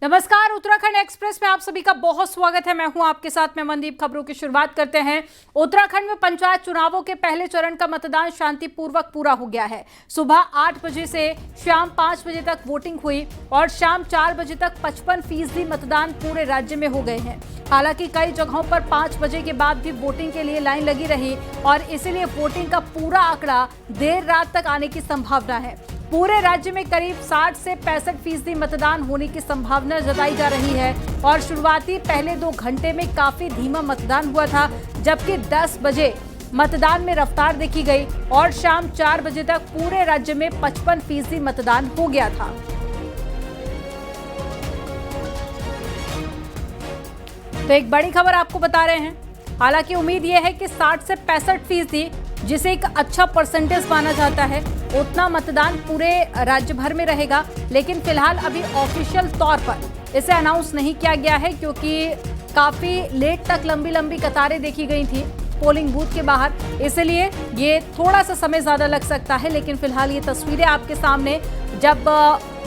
नमस्कार, उत्तराखंड एक्सप्रेस में आप सभी का बहुत स्वागत है। मैं हूं आपके साथ में मनदीप। खबरों की शुरुआत करते हैं। उत्तराखंड में पंचायत चुनावों के पहले चरण का मतदान शांतिपूर्वक पूरा हो गया है। सुबह 8 बजे से शाम 5 बजे तक वोटिंग हुई और शाम 4 बजे तक 55% मतदान पूरे राज्य में हो गए हैं। हालांकि कई जगहों पर 5 बजे के बाद भी वोटिंग के लिए लाइन लगी रही और इसीलिए वोटिंग का पूरा आंकड़ा देर रात तक आने की संभावना है। पूरे राज्य में करीब 60 से 65% मतदान होने की संभावना जताई जा रही है और शुरुआती पहले 2 घंटे में काफी धीमा मतदान हुआ था, जबकि 10 बजे मतदान में रफ्तार देखी गई और शाम 4 बजे तक पूरे राज्य में 55% मतदान हो गया था। तो एक बड़ी खबर आपको बता रहे हैं। हालांकि उम्मीद यह है कि 60 से 65%, जिसे एक अच्छा परसेंटेज माना जाता है, उतना मतदान पूरे राज्य भर में रहेगा। लेकिन फिलहाल अभी ऑफिशियल तौर पर इसे अनाउंस नहीं किया गया है, क्योंकि काफी लेट तक लंबी लंबी कतारें देखी गई थी पोलिंग बूथ के बाहर, इसलिए ये थोड़ा सा समय ज्यादा लग सकता है। लेकिन फिलहाल ये तस्वीरें आपके सामने, जब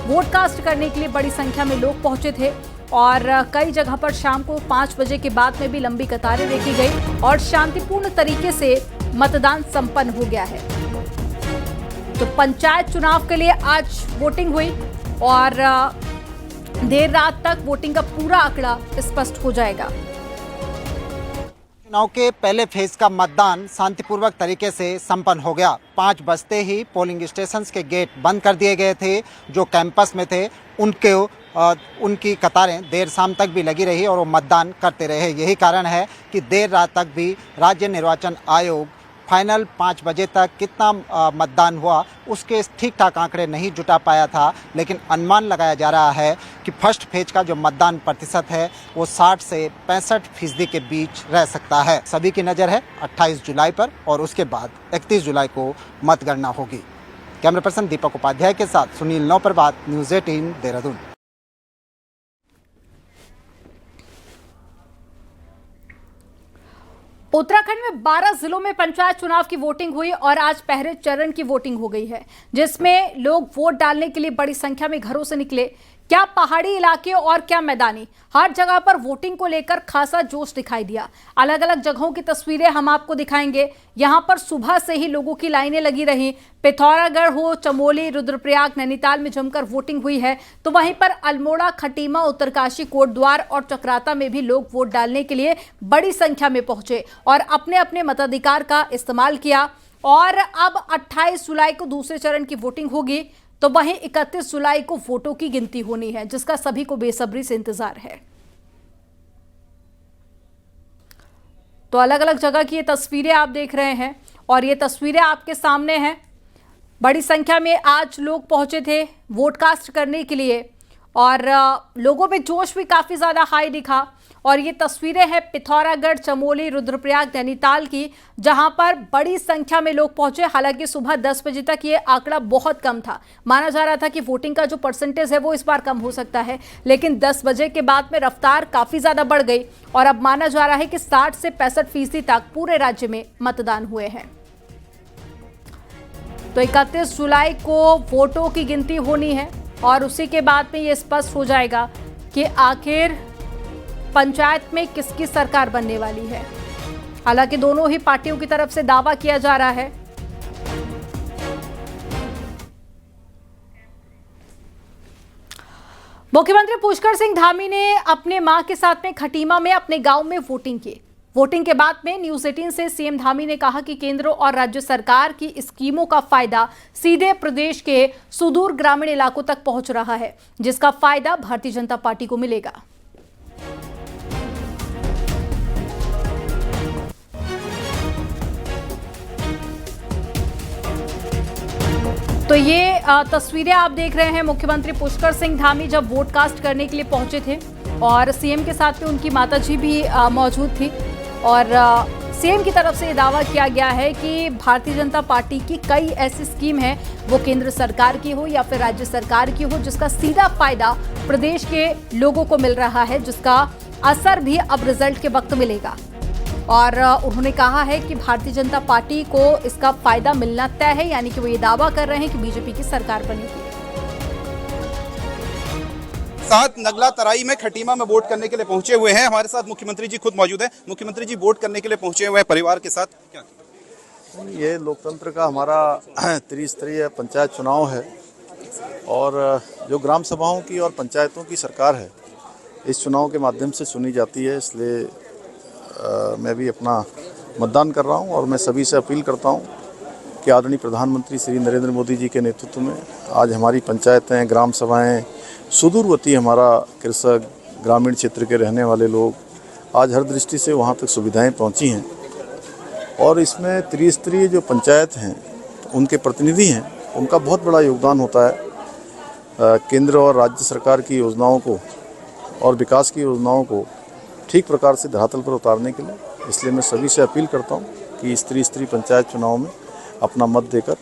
वोट कास्ट करने के लिए बड़ी संख्या में लोग पहुंचे थे और कई जगह पर शाम को 5 बजे के बाद में भी लंबी कतारें देखी गई और शांतिपूर्ण तरीके से मतदान संपन्न हो गया है। तो पंचायत चुनाव के लिए आज वोटिंग हुई और देर रात तक वोटिंग का पूरा आंकड़ा स्पष्ट हो जाएगा। चुनाव के पहले फेज का मतदान शांतिपूर्वक तरीके से संपन्न हो गया। 5 बजते ही पोलिंग स्टेशंस के गेट बंद कर दिए गए थे। जो कैंपस में थे उनकी कतारें देर शाम तक भी लगी रही और वो मतदान करते रहे। यही कारण है कि देर रात तक भी राज्य निर्वाचन आयोग फाइनल 5 बजे तक कितना मतदान हुआ उसके ठीक ठाक आंकड़े नहीं जुटा पाया था। लेकिन अनुमान लगाया जा रहा है कि फर्स्ट फेज का जो मतदान प्रतिशत है वो 60 से 65% के बीच रह सकता है। सभी की नज़र है 28 जुलाई पर और उसके बाद 31 जुलाई को मतगणना होगी। कैमरा पर्सन दीपक उपाध्याय के साथ सुनील नौप्रभात, न्यूज़ 18 देहरादून। उत्तराखंड में 12 जिलों में पंचायत चुनाव की वोटिंग हुई और आज पहले चरण की वोटिंग हो गई है, जिसमें लोग वोट डालने के लिए बड़ी संख्या में घरों से निकले। क्या पहाड़ी इलाके और क्या मैदानी, हर जगह पर वोटिंग को लेकर खासा जोश दिखाई दिया। अलग अलग जगहों की तस्वीरें हम आपको दिखाएंगे। यहां पर सुबह से ही लोगों की लाइनें लगी रही। पिथौरागढ़ हो, चमोली, रुद्रप्रयाग, नैनीताल में जमकर वोटिंग हुई है, तो वहीं पर अल्मोड़ा, खटीमा, उत्तरकाशी, कोटद्वार और चक्राता में भी लोग वोट डालने के लिए बड़ी संख्या में पहुंचे और अपने अपने मताधिकार का इस्तेमाल किया। और अब 28 जुलाई को दूसरे चरण की वोटिंग होगी, तो वहीं 31 जुलाई को वोटों की गिनती होनी है, जिसका सभी को बेसब्री से इंतजार है। तो अलग अलग जगह की ये तस्वीरें आप देख रहे हैं और ये तस्वीरें आपके सामने हैं। बड़ी संख्या में आज लोग पहुंचे थे वोट कास्ट करने के लिए और लोगों में जोश भी काफी ज्यादा हाई दिखा। और ये तस्वीरें हैं पिथौरागढ़, चमोली, रुद्रप्रयाग, नैनीताल की, जहां पर बड़ी संख्या में लोग पहुंचे। हालांकि सुबह 10 बजे तक ये आंकड़ा बहुत कम था। माना जा रहा था कि वोटिंग का जो परसेंटेज है वो इस बार कम हो सकता है, लेकिन 10 बजे के बाद में रफ्तार काफी ज्यादा बढ़ गई और अब माना जा रहा है कि 60 से 65% तक पूरे राज्य में मतदान हुए हैं। तो 31 जुलाई को वोटों की गिनती होनी है और उसी के बाद में ये स्पष्ट हो जाएगा कि आखिर पंचायत में किसकी सरकार बनने वाली है। हालांकि दोनों ही पार्टियों की तरफ से दावा किया जा रहा है। मुख्यमंत्री पुष्कर सिंह धामी ने अपने मां के साथ में खटीमा में अपने गांव में वोटिंग की। वोटिंग के बाद में न्यूज़ 18 से सीएम धामी ने कहा कि केंद्र और राज्य सरकार की स्कीमों का फायदा सीधे प्रदेश के सुदूर ग्रामीण इलाकों तक पहुंच रहा है, जिसका फायदा भारतीय जनता पार्टी को मिलेगा। तो ये तस्वीरें आप देख रहे हैं मुख्यमंत्री पुष्कर सिंह धामी जब वोट कास्ट करने के लिए पहुंचे थे और सीएम के साथ में उनकी माताजी भी मौजूद थी। और सीएम की तरफ से ये दावा किया गया है कि भारतीय जनता पार्टी की कई ऐसी स्कीम है, वो केंद्र सरकार की हो या फिर राज्य सरकार की हो, जिसका सीधा फायदा प्रदेश के लोगों को मिल रहा है, जिसका असर भी अब रिजल्ट के वक्त मिलेगा। और उन्होंने कहा है कि भारतीय जनता पार्टी को इसका फायदा मिलना तय है, यानी कि वो ये दावा कर रहे हैं कि बीजेपी की सरकार बनेगी। साथ नगला तराई में खटीमा में वोट करने के लिए पहुंचे हुए हैं। हमारे साथ मुख्यमंत्री जी खुद मौजूद हैं। मुख्यमंत्री जी वोट करने के लिए पहुंचे हुए हैं परिवार के साथ, क्या ये लोकतंत्र का हमारा त्रिस्तरीय पंचायत चुनाव है और जो ग्राम सभाओं की और पंचायतों की सरकार है इस चुनाव के माध्यम से चुनी जाती है, इसलिए मैं भी अपना मतदान कर रहा हूं और मैं सभी से अपील करता हूं कि आदरणीय प्रधानमंत्री श्री नरेंद्र मोदी जी के नेतृत्व में आज हमारी पंचायतें, ग्राम सभाएं, सुदूरवर्ती हमारा कृषक, ग्रामीण क्षेत्र के रहने वाले लोग आज हर दृष्टि से वहां तक सुविधाएं पहुंची हैं और इसमें त्रिस्तरीय जो पंचायत हैं उनके प्रतिनिधि हैं, उनका बहुत बड़ा योगदान होता है केंद्र और राज्य सरकार की योजनाओं को और विकास की योजनाओं को ठीक प्रकार से धरातल पर उतारने के लिए। इसलिए मैं सभी से अपील करता हूं कि इस त्रिस्तरीय पंचायत चुनाव में अपना मत देकर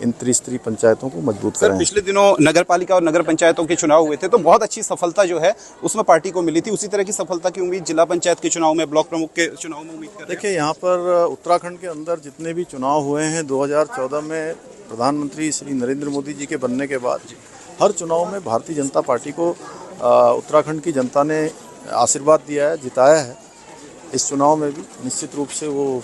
इन त्रिस्तरीय पंचायतों को मजबूत करें। सर, पिछले दिनों नगर पालिका और नगर पंचायतों के चुनाव हुए थे तो बहुत अच्छी सफलता जो है उसमें पार्टी को मिली थी। उसी तरह की सफलता की उम्मीद जिला पंचायत के चुनाव में, ब्लॉक प्रमुख के चुनाव में उम्मीद कर रहे हैं। देखिए, यहाँ पर उत्तराखंड के अंदर जितने भी चुनाव हुए हैं 2014 में प्रधानमंत्री श्री नरेंद्र मोदी जी के बनने के बाद हर चुनाव में भारतीय जनता पार्टी को उत्तराखंड की जनता ने आशीर्वाद दिया है, जिताया है। इस चुनाव में भी निश्चित रूप से वो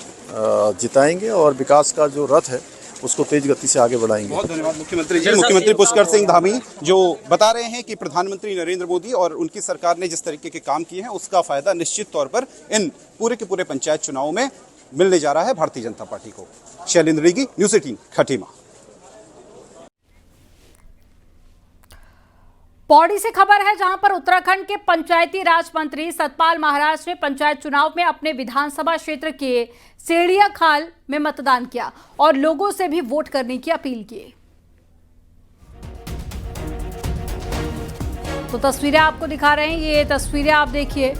जिताएंगे और विकास का जो रथ है उसको तेज गति से आगे बढ़ाएंगे। बहुत धन्यवाद मुख्यमंत्री जी। मुख्यमंत्री पुष्कर सिंह धामी जो बता रहे हैं कि प्रधानमंत्री नरेंद्र मोदी और उनकी सरकार ने जिस तरीके के काम किए हैं उसका फायदा निश्चित तौर पर इन पूरे के पूरे पंचायत चुनावों में मिलने जा रहा है भारतीय जनता पार्टी को। शैलेंद्र नेगी, न्यूज़ 18 खटीमा। पौड़ी से खबर है जहां पर उत्तराखंड के पंचायती राज मंत्री सतपाल महाराज ने पंचायत चुनाव में अपने विधानसभा क्षेत्र के सेड़िया खाल में मतदान किया और लोगों से भी वोट करने की अपील की। तो तस्वीरें आपको दिखा रहे हैं, ये तस्वीरें आप देखिए।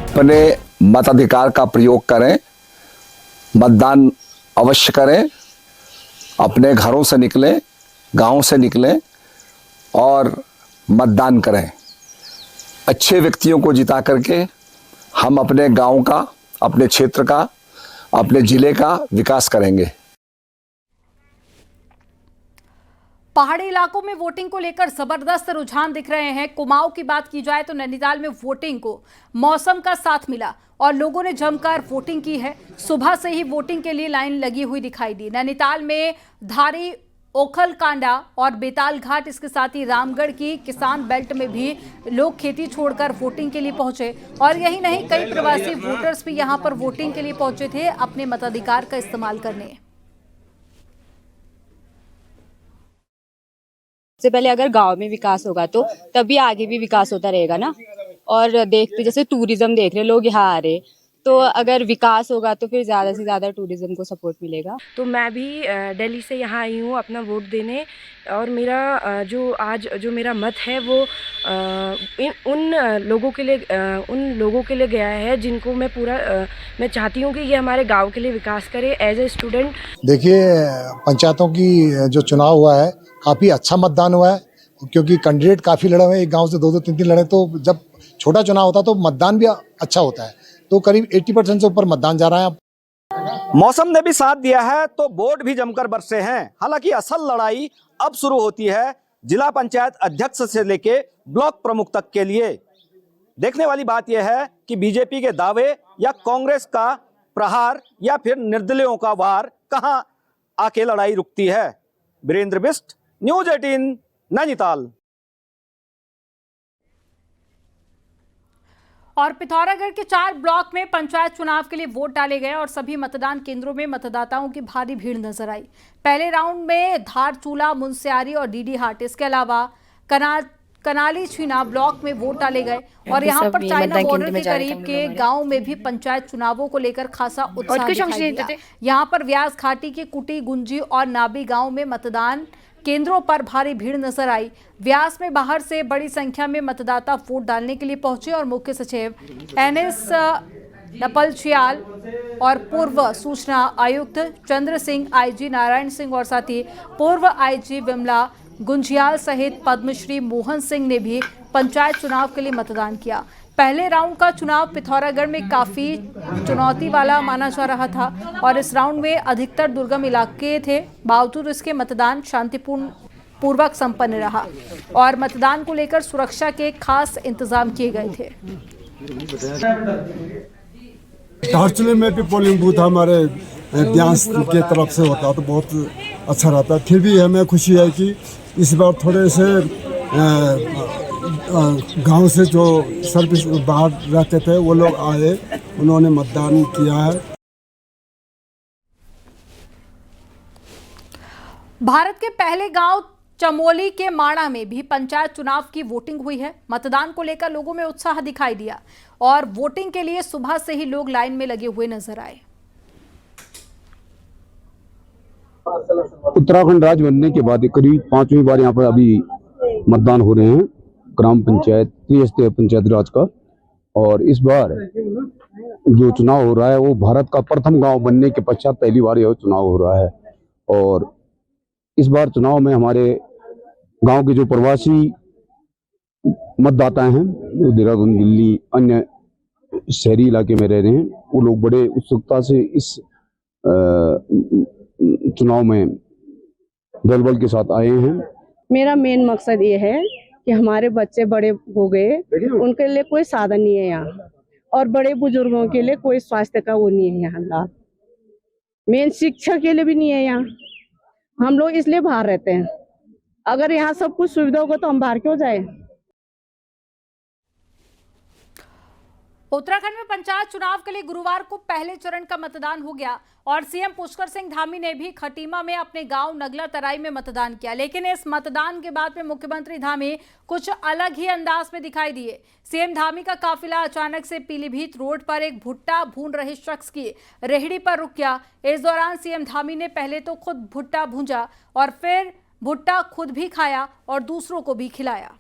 अपने मताधिकार का प्रयोग करें, मतदान अवश्य करें, अपने घरों से निकलें, गांव से निकलें और मतदान करें। अच्छे व्यक्तियों को जिता करके हम अपने गांव का, अपने क्षेत्र का, अपने जिले का विकास करेंगे। पहाड़ी इलाकों में वोटिंग को लेकर जबरदस्त रुझान दिख रहे हैं। कुमाऊं की बात की जाए तो नैनीताल में वोटिंग को मौसम का साथ मिला और लोगों ने जमकर वोटिंग की है। सुबह से ही वोटिंग के लिए लाइन लगी हुई दिखाई दी। नैनीताल में धारी, ओखलकांडा और बेताल घाट, इसके साथ ही रामगढ़ की किसान बेल्ट में भी लोग खेती छोड़कर वोटिंग के लिए पहुंचे। और यही नहीं, कई प्रवासी वोटर्स भी यहां पर वोटिंग के लिए पहुंचे थे अपने मताधिकार का इस्तेमाल करने। सबसे पहले अगर गांव में विकास होगा तो तभी आगे भी विकास होता रहेगा ना। और देखते जैसे टूरिज्म देख रहे लोग यहाँ आ रहे, तो अगर विकास होगा तो फिर ज़्यादा से ज़्यादा टूरिज्म को सपोर्ट मिलेगा। तो मैं भी दिल्ली से यहाँ आई हूँ अपना वोट देने और मेरा जो मेरा मत है वो उन लोगों के लिए गया है जिनको मैं चाहती हूँ कि ये हमारे गांव के लिए विकास करे एज ए स्टूडेंट। देखिए, पंचायतों की जो चुनाव हुआ है काफ़ी अच्छा मतदान हुआ है क्योंकि कैंडिडेट काफ़ी लड़े हुए हैं। एक गांव से 2-2, 3-3 लड़े, तो जब छोटा चुनाव होता है तो मतदान भी अच्छा होता है। तो करीब 80% से ऊपर मतदान जा रहा है। मौसम ने भी साथ दिया है तो वोट भी जमकर बरसे हैं। हालांकि असल लड़ाई अब शुरू होती है जिला पंचायत अध्यक्ष से लेके ब्लॉक प्रमुख तक के लिए। देखने वाली बात यह है कि बीजेपी के दावे या कांग्रेस का प्रहार या फिर निर्दलियों का वार, कहां आके लड़ाई रुकती है। वीरेंद्र बिष्ट, न्यूज़ 18 नैनीताल। और पिथौरागढ़ के 4 ब्लॉक में पंचायत चुनाव के लिए वोट डाले गए और सभी मतदान केंद्रों में मतदाताओं की भारी भीड़ नजर आई। पहले राउंड में धारचूला, मुनस्यारी और डीडी हाट, इसके अलावा कनाली छीना ब्लॉक में वोट डाले गए। और यहाँ पर चाइना बॉर्डर के करीब के गांव में भी पंचायत चुनावों को लेकर खासा उत्साह दिखाई दिया। यहाँ पर व्यास घाटी के कुटी, गुंजी और नाबी गांव में मतदान केंद्रों पर भारी भीड़ नजर आई। व्यास में बाहर से बड़ी संख्या में मतदाता वोट डालने के लिए पहुंचे और मुख्य सचिव एनएस नपलछियाल और पूर्व सूचना आयुक्त चंद्र सिंह, आईजी नारायण सिंह और साथ ही पूर्व आईजी विमला गुंजियाल सहित पद्मश्री मोहन सिंह ने भी पंचायत चुनाव के लिए मतदान किया। पहले राउंड का चुनाव पिथौरागढ़ में काफ़ी चुनौती वाला माना जा रहा था और इस राउंड में अधिकतर दुर्गम इलाके थे। बावजूद इसके मतदान शांतिपूर्ण पूर्वक संपन्न रहा और मतदान को लेकर सुरक्षा के खास इंतजाम किए गए थे। धारचूले में भी पोलिंग बूथ हमारे ब्यांस के तरफ से होता तो बहुत अच्छा रहता। फिर भी हमें खुशी है कि इस बार थोड़े से गांव से जो सर्विस बाहर रहते थे वो लोग आए, उन्होंने मतदान किया है। भारत के पहले गांव चमोली के माणा में भी पंचायत चुनाव की वोटिंग हुई है। मतदान को लेकर लोगों में उत्साह दिखाई दिया और वोटिंग के लिए सुबह से ही लोग लाइन में लगे हुए नजर आए। उत्तराखंड राज्य बनने के बाद करीब 5वीं बार यहाँ पर अभी मतदान हो रहे हैं ग्राम पंचायत त्रिस्तरीय पंचायत राज का। और इस बार जो चुनाव हो रहा है वो भारत का प्रथम गांव बनने के पश्चात पहली बार यह चुनाव हो रहा है। और इस बार चुनाव में हमारे गांव के जो प्रवासी मतदाता हैं, देहरादून, दिल्ली, अन्य शहरी इलाके में रह रहे हैं, वो लोग बड़े उत्सुकता से इस चुनाव में दल बल के साथ आए हैं। मेरा मेन मकसद ये है कि हमारे बच्चे बड़े हो गए, उनके लिए कोई साधन नहीं है यहाँ, और बड़े बुजुर्गों के लिए कोई स्वास्थ्य का वो नहीं है यहाँ लाभ, मेन शिक्षा के लिए भी नहीं है यहाँ। हम लोग इसलिए बाहर रहते हैं। अगर यहाँ सब कुछ सुविधा होगा तो हम बाहर क्यों जाए। उत्तराखंड में पंचायत चुनाव के लिए गुरुवार को पहले चरण का मतदान हो गया और सीएम पुष्कर सिंह धामी ने भी खटीमा में अपने गांव नगला तराई में मतदान किया। लेकिन इस मतदान के बाद में मुख्यमंत्री धामी कुछ अलग ही अंदाज में दिखाई दिए। सीएम धामी का काफिला अचानक से पीलीभीत रोड पर एक भुट्टा भून रहे शख्स की रेहड़ी पर रुक गया। इस दौरान सीएम धामी ने पहले तो खुद भुट्टा भूंजा और फिर भुट्टा खुद भी खाया और दूसरों को भी खिलाया।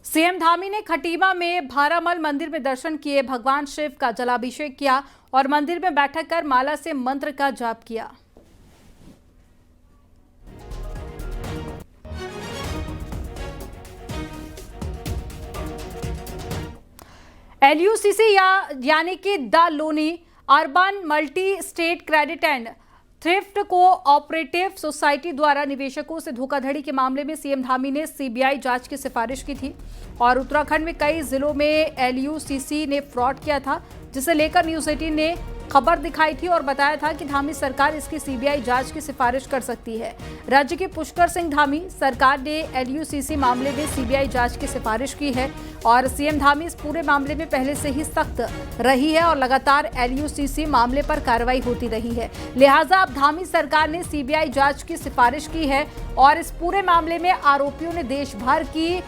सीएम धामी ने खटीमा में भारामल मंदिर में दर्शन किए, भगवान शिव का जलाभिषेक किया और मंदिर में बैठक कर माला से मंत्र का जाप किया। LUCC यानी कि the Loni urban multi state credit and thrift cooperative society द्वारा निवेशकों से धोखाधड़ी के मामले में सीएम धामी ने CBI जांच की सिफारिश की थी और उत्तराखंड में कई जिलों में LUCC ने फ्रॉड किया था, जिसे लेकर न्यूज 18 ने खबर दिखाई थी और बताया था कि धामी सरकार इसकी CBI जांच की सिफारिश कर सकती है। राज्य के पुष्कर सिंह धामी सरकार ने LUCC मामले में CBI जांच की सिफारिश की है और सीएम धामी इस पूरे मामले में पहले से ही सख्त रही है और लगातार LUCC मामले पर कार्रवाई होती रही है। लिहाजा अब धामी सरकार ने CBI जांच की सिफारिश की है और इस पूरे मामले में आरोपियों ने देश भर की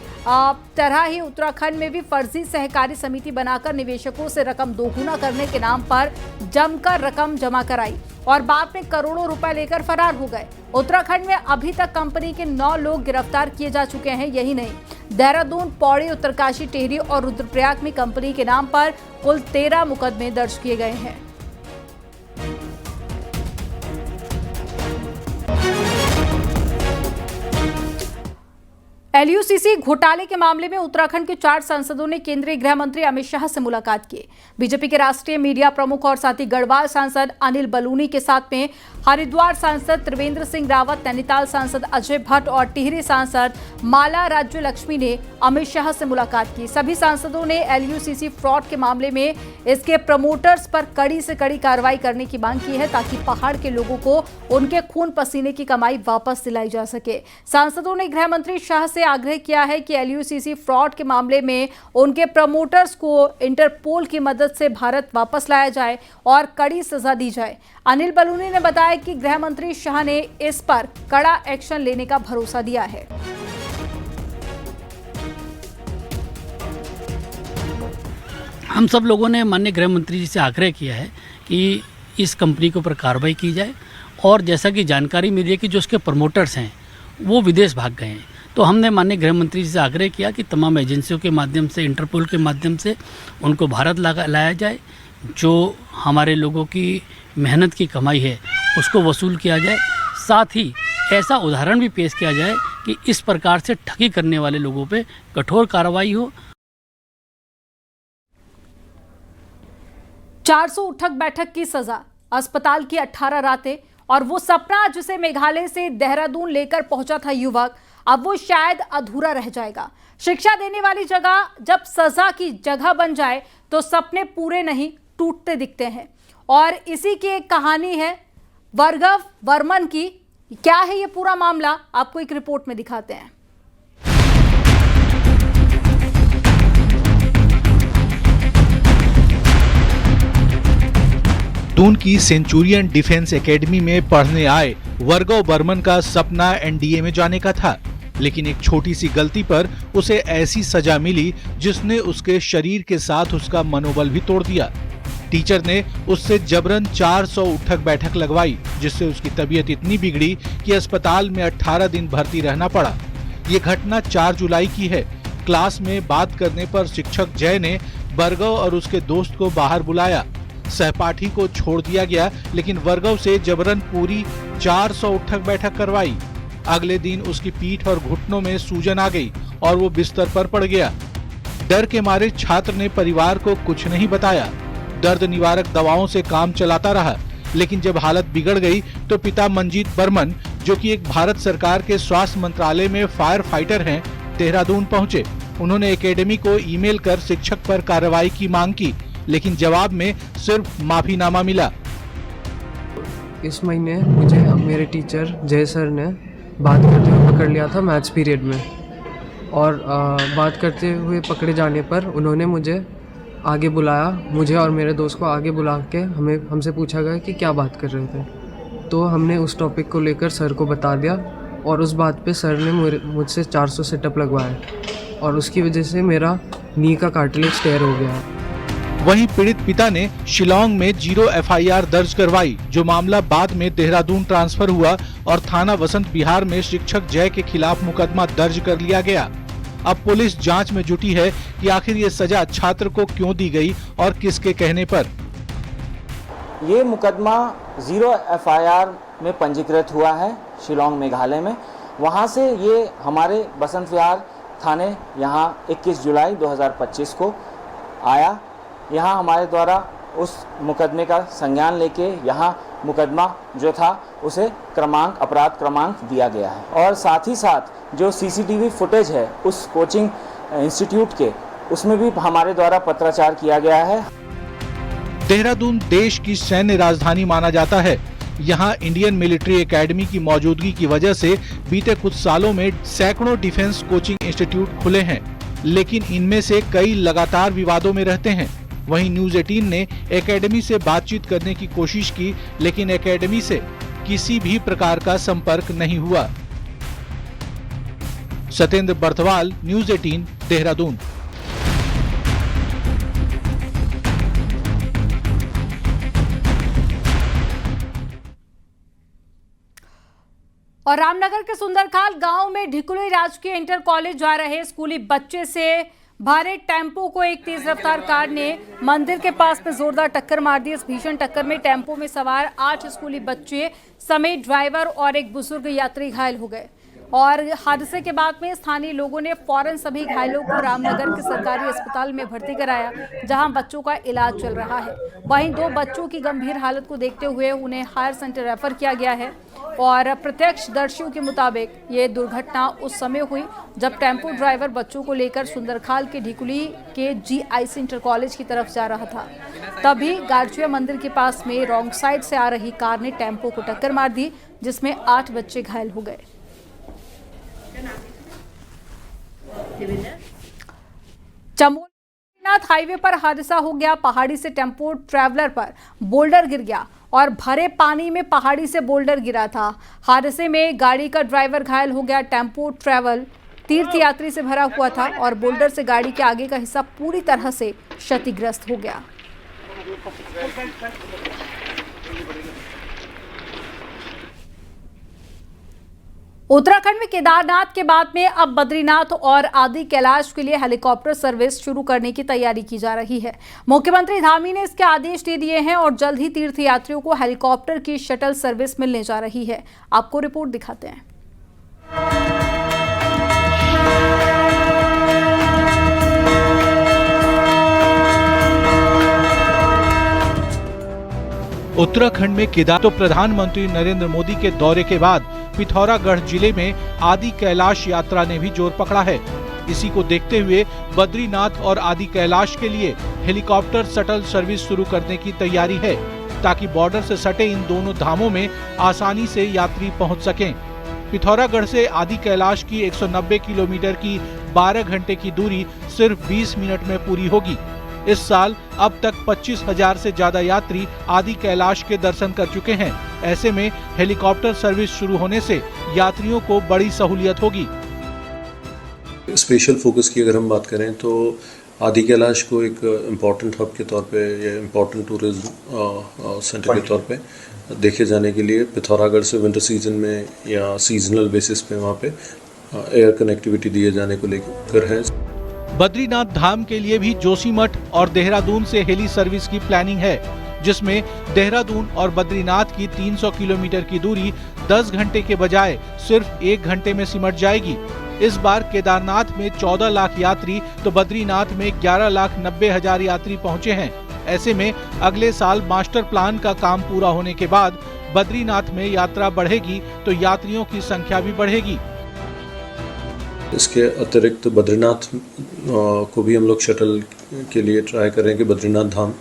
तरह ही उत्तराखंड में भी फर्जी सहकारी समिति बनाकर निवेशकों से रकम दोगुना करने के नाम पर जमकर रकम जमा कराई और बाद में करोड़ों रुपए लेकर फरार हो गए। उत्तराखंड में अभी तक कंपनी के 9 लोग गिरफ्तार किए जा चुके हैं। यही नहीं, देहरादून, पौड़ी, उत्तरकाशी, टिहरी और रुद्रप्रयाग में कंपनी के नाम पर कुल 13 मुकदमे दर्ज किए गए हैं। LUCC घोटाले के मामले में उत्तराखंड के 4 सांसदों ने केंद्रीय गृह मंत्री अमित शाह से मुलाकात की। बीजेपी के राष्ट्रीय मीडिया प्रमुख और साथ ही गढ़वाल सांसद अनिल बलूनी के साथ में हरिद्वार सांसद त्रिवेंद्र सिंह रावत, नैनीताल सांसद अजय भट्ट और टिहरी सांसद माला राज्य लक्ष्मी ने अमित शाह से मुलाकात की। सभी सांसदों ने LUCC फ्रॉड के मामले में इसके प्रमोटर्स पर कड़ी से कड़ी कार्रवाई करने की मांग की है ताकि पहाड़ के लोगों को उनके खून पसीने की कमाई वापस दिलाई जा सके। सांसदों ने गृह मंत्री शाह से आग्रह किया है कि LUCC फ्रॉड के मामले में उनके प्रमोटर्स को इंटरपोल की मदद से भारत वापस लाया जाए और कड़ी सजा दी जाए। अनिल बलूनी ने बताया कि गृह मंत्री शाह ने इस पर कड़ा एक्शन लेने का भरोसा दिया है। हम सब लोगों ने माननीय गृह मंत्री जी से आग्रह किया है कि इस कंपनी के ऊपर कार्रवाई की जाए और जैसा कि जानकारी मिली है कि जो उसके प्रमोटर्स हैं वो विदेश भाग गए हैं, तो हमने माननीय गृह मंत्री जी से आग्रह किया कि तमाम एजेंसियों के माध्यम से, इंटरपोल के माध्यम से उनको भारत लाया जाए, जो हमारे लोगों की मेहनत की कमाई है उसको वसूल किया जाए। साथ ही ऐसा उदाहरण भी पेश किया जाए कि इस प्रकार से ठगी करने वाले लोगों पे कठोर कार्रवाई हो। 400 उठक बैठक की सजा, अस्पताल की 18 रातें और वो सपना जिसे मेघालय से देहरादून लेकर पहुंचा था युवक, अब वो शायद अधूरा रह जाएगा। शिक्षा देने वाली जगह जब सजा की जगह बन जाए तो सपने पूरे नहीं टूटते दिखते हैं। और इसी की एक कहानी है वर्गव वर्मन की। क्या है ये पूरा मामला, आपको एक रिपोर्ट में दिखाते हैं। दून की सेंचुरियन डिफेंस एकेडमी में पढ़ने आए वर्गव बर्मन का सपना एनडीए में जाने का था, लेकिन एक छोटी सी गलती पर उसे ऐसी सजा मिली जिसने उसके शरीर के साथ उसका मनोबल भी तोड़ दिया। टीचर ने उससे जबरन 400 उठक बैठक लगवाई, जिससे उसकी तबीयत इतनी बिगड़ी कि अस्पताल में 18 दिन भर्ती रहना पड़ा। ये घटना 4 जुलाई की है। क्लास में बात करने पर शिक्षक जय ने वर्गव और उसके दोस्त को बाहर बुलाया। सहपाठी को छोड़ दिया गया, लेकिन वर्गव से जबरन पूरी 400 उठक बैठक करवाई। अगले दिन उसकी पीठ और घुटनों में सूजन आ गई और वो बिस्तर पर पड़ गया। डर के मारे छात्र ने परिवार को कुछ नहीं बताया। दर्द निवारक दवाओं से काम चलाता रहा, लेकिन जब हालत बिगड़ गई तो पिता मंजीत बर्मन, जो कि एक भारत सरकार के स्वास्थ्य मंत्रालय में फायर फाइटर हैं, देहरादून पहुंचे। उन्होंने एकेडमी को ईमेल कर शिक्षक पर कार्रवाई की मांग की, लेकिन जवाब में सिर्फ माफीनामा मिला। इस महीने मुझे मेरे टीचर जय सर ने बात करते हुए पकड़ लिया था मैथ्स पीरियड में, और बात करते हुए पकड़े जाने पर उन्होंने मुझे आगे बुलाया। मुझे और मेरे दोस्त को आगे बुला के हमसे पूछा गया कि क्या बात कर रहे थे, तो हमने उस टॉपिक को लेकर सर को बता दिया और उस बात पे सर ने मुझसे 400 सेटअप लगवाए और उसकी वजह से मेरा नी का कार्टिलेज टेयर हो गया। वहीं पीड़ित पिता ने शिलोंग में 0 एफआईआर दर्ज करवाई, जो मामला बाद में देहरादून ट्रांसफर हुआ और थाना वसंत विहार में शिक्षक जय के खिलाफ मुकदमा दर्ज कर लिया गया। अब पुलिस जांच में जुटी है कि आखिर ये सजा छात्र को क्यों दी गई और किसके कहने पर। ये मुकदमा 0 एफआईआर में पंजीकृत हुआ है शिलोंग मेघालय में। वहाँ से ये हमारे बसंत विहार थाने यहाँ 21 जुलाई 2025 को आया। यहाँ हमारे द्वारा उस मुकदमे का संज्ञान लेके यहाँ मुकदमा जो था उसे अपराध क्रमांक दिया गया है, और साथ ही साथ जो सीसीटीवी फुटेज है उस कोचिंग इंस्टीट्यूट के, उसमें भी हमारे द्वारा पत्राचार किया गया है। देहरादून देश की सैन्य राजधानी माना जाता है। यहाँ इंडियन मिलिट्री एकेडमी की मौजूदगी की वजह से बीते कुछ सालों में सैकड़ों डिफेंस कोचिंग इंस्टीट्यूट खुले हैं, लेकिन इनमें से कई लगातार विवादों में रहते हैं। वहीं न्यूज़ 18 ने एकेडमी से बातचीत करने की कोशिश की, लेकिन एकेडमी से किसी भी प्रकार का संपर्क नहीं हुआ। सत्येंद्र बर्थवाल, न्यूज़ 18, देहरादून। और रामनगर के सुंदरखाल गांव में ढिकुली राजकीय इंटर कॉलेज जा रहे स्कूली बच्चे से भारे टेम्पो को एक तेज रफ्तार कार ने मंदिर के पास में जोरदार टक्कर मार दी। इस भीषण टक्कर में टेम्पो में सवार 8 स्कूली बच्चे समेत ड्राइवर और एक बुजुर्ग यात्री घायल हो गए। और हादसे के बाद में स्थानीय लोगों ने फौरन सभी घायलों को रामनगर के सरकारी अस्पताल में भर्ती कराया, जहां बच्चों का इलाज चल रहा है। वहीं 2 बच्चों की गंभीर हालत को देखते हुए उन्हें हायर सेंटर रेफर किया गया है। और प्रत्यक्षदर्शियों के मुताबिक ये दुर्घटना उस समय हुई जब टेम्पो ड्राइवर बच्चों को लेकर सुंदरखाल के ढिकुली के जीआईसी इंटर कॉलेज की तरफ जा रहा था। तभी गारचुआ मंदिर के पास में रॉन्ग साइड से आ रही कार ने टेम्पो को टक्कर मार दी, जिसमें 8 बच्चे घायल हो गए। चमोली हाईवे पर हादसा हो गया। पहाड़ी से टेम्पो ट्रैवलर पर बोल्डर गिर गया और भरे पानी में पहाड़ी से बोल्डर गिरा था। हादसे में गाड़ी का ड्राइवर घायल हो गया। टेम्पो ट्रैवल तीर्थयात्री से भरा हुआ था और बोल्डर से गाड़ी के आगे का हिस्सा पूरी तरह से क्षतिग्रस्त हो गया। उत्तराखंड में केदारनाथ के बाद में अब बद्रीनाथ और आदि कैलाश के लिए हेलीकॉप्टर सर्विस शुरू करने की तैयारी की जा रही है। मुख्यमंत्री धामी ने इसके आदेश दे दिए हैं और जल्द ही तीर्थयात्रियों को हेलीकॉप्टर की शटल सर्विस मिलने जा रही है। आपको रिपोर्ट दिखाते हैं। उत्तराखंड में केदार तो प्रधानमंत्री नरेंद्र मोदी के दौरे के बाद पिथौरागढ़ जिले में आदि कैलाश यात्रा ने भी जोर पकड़ा है। इसी को देखते हुए बद्रीनाथ और आदि कैलाश के लिए हेलीकॉप्टर शटल सर्विस शुरू करने की तैयारी है, ताकि बॉर्डर से सटे इन दोनों धामों में आसानी से यात्री पहुंच सकें। पिथौरागढ़ से आदि कैलाश की 190 किलोमीटर की 12 घंटे की दूरी सिर्फ 20 मिनट में पूरी होगी। इस साल अब तक 25,000 से ज्यादा यात्री आदि कैलाश के दर्शन कर चुके हैं। ऐसे में हेलीकॉप्टर सर्विस शुरू होने से यात्रियों को बड़ी सहूलियत होगी। स्पेशल फोकस की अगर हम बात करें तो आदि कैलाश को एक इम्पॉर्टेंट हब के तौर पे या इम्पॉर्टेंट टूरिज्म सेंटर के तौर पे देखे जाने के लिए पिथौरागढ़ से विंटर सीजन में या सीजनल बेसिस पे वहाँ पे एयर कनेक्टिविटी दिए जाने को लेकर है। बद्रीनाथ धाम के लिए भी जोशीमठ और देहरादून से हेली सर्विस की प्लानिंग है, जिसमें देहरादून और बद्रीनाथ की 300 किलोमीटर की दूरी 10 घंटे के बजाय सिर्फ 1 घंटे में सिमट जाएगी। इस बार केदारनाथ में 14 लाख यात्री तो बद्रीनाथ में 11,90,000 यात्री पहुंचे हैं। ऐसे में अगले साल मास्टर प्लान का काम पूरा होने के बाद बद्रीनाथ में यात्रा बढ़ेगी तो यात्रियों की संख्या भी बढ़ेगी। इसके अतिरिक्त बद्रीनाथ को भी हम लोग शटल के लिए ट्राई कर रहे हैं कि बद्रीनाथ धाम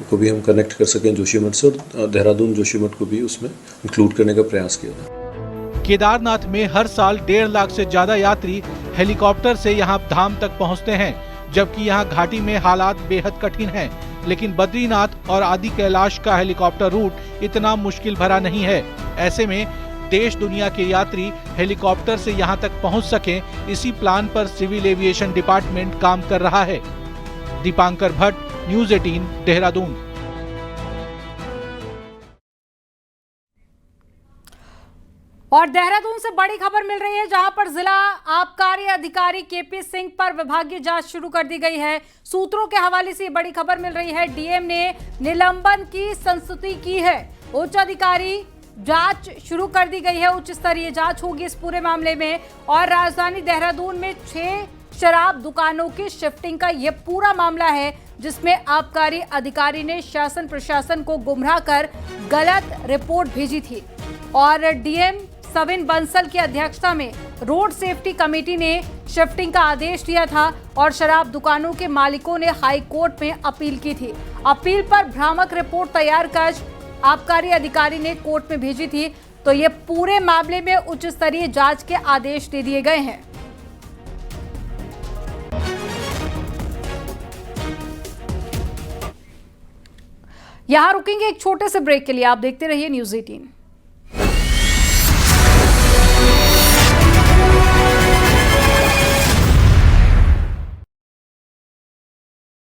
को भी हम कनेक्ट कर सकें जोशीमठ से, और देहरादून जोशीमठ को भी उसमें इंक्लूड करने का प्रयास किया जाए। केदारनाथ में हर साल 1.5 लाख से ज्यादा यात्री हेलीकॉप्टर से यहां धाम तक पहुंचते हैं, जबकि यहां घाटी में हालात बेहद कठिन हैं। लेकिन बद्रीनाथ और आदि कैलाश का हेलीकॉप्टर रूट इतना मुश्किल भरा नहीं है। ऐसे में देश दुनिया के यात्री हेलीकॉप्टर से यहां तक पहुंच सकें, इसी प्लान पर सिविल एविएशन डिपार्टमेंट काम कर रहा है। दीपांकर भट्ट, न्यूज़ 18, देहरादून। और देहरादून से बड़ी खबर मिल रही है, जहां पर जिला आबकारी अधिकारी केपी सिंह पर विभागीय जांच शुरू कर दी गई है। सूत्रों के हवाले से बड़ी खबर मिल रही है, डीएम ने निलंबन की संस्तुति की है। उच्च अधिकारी जांच शुरू कर दी गई है, उच्च स्तरीय जांच होगी इस पूरे मामले में। और राजधानी देहरादून में 6 शराब दुकानों की शिफ्टिंग का यह पूरा मामला है, जिसमें आबकारी अधिकारी ने शासन प्रशासन को गुमराह कर गलत रिपोर्ट भेजी थी। और डीएम सविन बंसल की अध्यक्षता में रोड सेफ्टी कमेटी ने शिफ्टिंग का आदेश दिया था और शराब दुकानों के मालिकों ने हाई कोर्ट में अपील की थी। अपील पर भ्रामक रिपोर्ट तैयार कर आबकारी अधिकारी ने कोर्ट में भेजी थी। तो ये पूरे मामले में उच्च स्तरीय जांच के आदेश दे दिए गए हैं। यहां रुकेंगे एक छोटे से ब्रेक के लिए। आप देखते रहिए न्यूज़ 18।